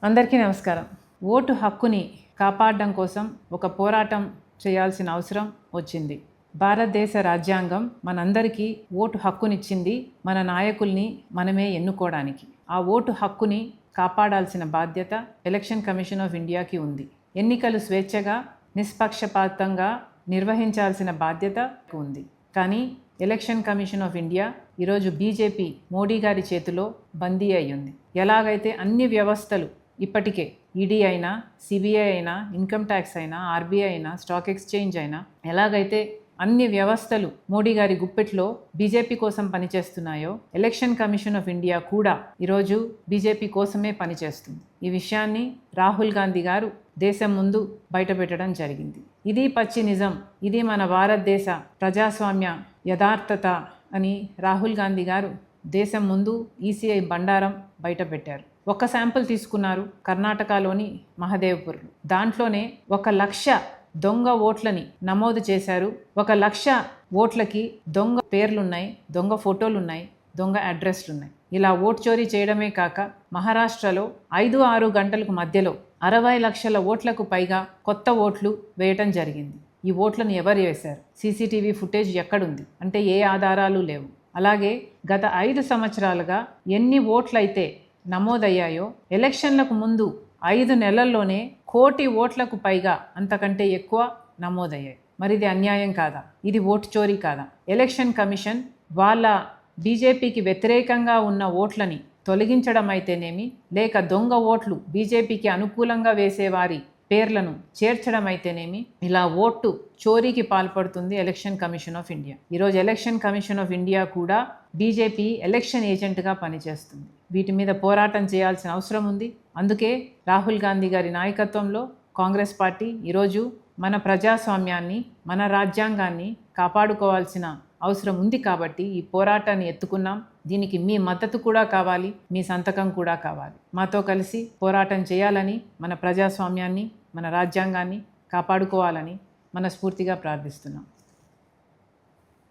అందరికీ నమస్కారం. ఓటు హక్కుని కాపాడడం కోసం ఒక పోరాటం చేయాల్సిన అవసరం వచ్చింది. భారతదేశ రాజ్యాంగం మనందరికీ ఓటు హక్కునిచ్చింది, మన నాయకుల్ని మనమే ఎన్నుకోవడానికి. ఆ ఓటు హక్కుని కాపాడాల్సిన బాధ్యత ఎలక్షన్ కమిషన్ ఆఫ్ ఇండియాకి ఉంది. ఎన్నికలు స్వేచ్ఛగా నిష్పక్షపాతంగా నిర్వహించాల్సిన బాధ్యత ఉంది. కానీ ఎలక్షన్ కమిషన్ ఆఫ్ ఇండియా ఈరోజు బీజేపీ మోడీ గారి చేతిలో బందీ అయ్యింది. ఎలాగైతే అన్ని వ్యవస్థలు ఇప్పటికే ఈడీ అయినా, సిబిఐ అయినా, ఇన్కమ్ ట్యాక్స్ అయినా, ఆర్బీఐ అయినా, స్టాక్ ఎక్స్చేంజ్ అయినా, ఎలాగైతే అన్ని వ్యవస్థలు మోడీ గారి గుప్పెట్లో బీజేపీ కోసం పనిచేస్తున్నాయో, ఎలక్షన్ కమిషన్ ఆఫ్ ఇండియా కూడా ఈరోజు బీజేపీ కోసమే పనిచేస్తుంది. ఈ విషయాన్ని రాహుల్ గాంధీ గారు దేశం ముందు బయటపెట్టడం జరిగింది. ఇది పచ్చి నిజం, ఇది మన భారతదేశ ప్రజాస్వామ్య యథార్థత అని రాహుల్ గాంధీ గారు దేశం ముందు ఈసీఐ బండారం బయటపెట్టారు. ఒక శాంపుల్ తీసుకున్నారు, కర్ణాటకలోని మహదేవ్పూర్. దాంట్లోనే 1,00,000 దొంగ ఓట్లని నమోదు చేశారు. 1,00,000 ఓట్లకి దొంగ పేర్లున్నాయి, దొంగ ఫోటోలున్నాయి, దొంగ అడ్రస్లున్నాయి. ఇలా ఓట్ చోరీ చేయడమే కాక మహారాష్ట్రలో 5-6 గంటలకు మధ్యలో 60 లక్షల ఓట్లకు పైగా కొత్త ఓట్లు వేయటం జరిగింది. ఈ ఓట్లను ఎవరు వేశారు? సీసీటీవీ ఫుటేజ్ ఎక్కడుంది అంటే ఏ ఆధారాలు లేవు. అలాగే గత 5 సంవత్సరాలుగా ఎన్ని ఓట్లయితే నమోదయ్యాయో, ఎలక్షన్లకు ముందు 5 నెలల్లోనే 1 కోటి ఓట్లకు పైగా అంతకంటే ఎక్కువ నమోదయ్యాయి. మరి ఇది అన్యాయం కాదా? ఇది ఓటు చోరీ కాదా? ఎలక్షన్ కమిషన్ వాళ్ళ బీజేపీకి వ్యతిరేకంగా ఉన్న ఓట్లని తొలగించడం అయితేనేమి, లేక దొంగ ఓట్లు బీజేపీకి అనుకూలంగా వేసేవారి పేర్లను చేర్చడం అయితేనేమి, ఇలా ఓటు చోరీకి పాల్పడుతుంది ఎలక్షన్ కమిషన్ ఆఫ్ ఇండియా. ఈరోజు ఎలక్షన్ కమిషన్ ఆఫ్ ఇండియా కూడా బీజేపీ ఎలక్షన్ ఏజెంట్గా పనిచేస్తుంది. వీటి మీద పోరాటం చేయాల్సిన అవసరం ఉంది. అందుకే రాహుల్ గాంధీ గారి నాయకత్వంలో కాంగ్రెస్ పార్టీ ఈరోజు మన ప్రజాస్వామ్యాన్ని, మన రాజ్యాంగాన్ని కాపాడుకోవాల్సిన అవసరం ఉంది. కాబట్టి ఈ పోరాటాన్ని ఎత్తుకున్నాం. దీనికి మీ మద్దతు కూడా కావాలి, మీ సంతకం కూడా కావాలి. మాతో కలిసి పోరాటం చేయాలని, మన ప్రజాస్వామ్యాన్ని, మన రాజ్యాంగాన్ని కాపాడుకోవాలని మనస్ఫూర్తిగా ప్రార్థిస్తున్నాం.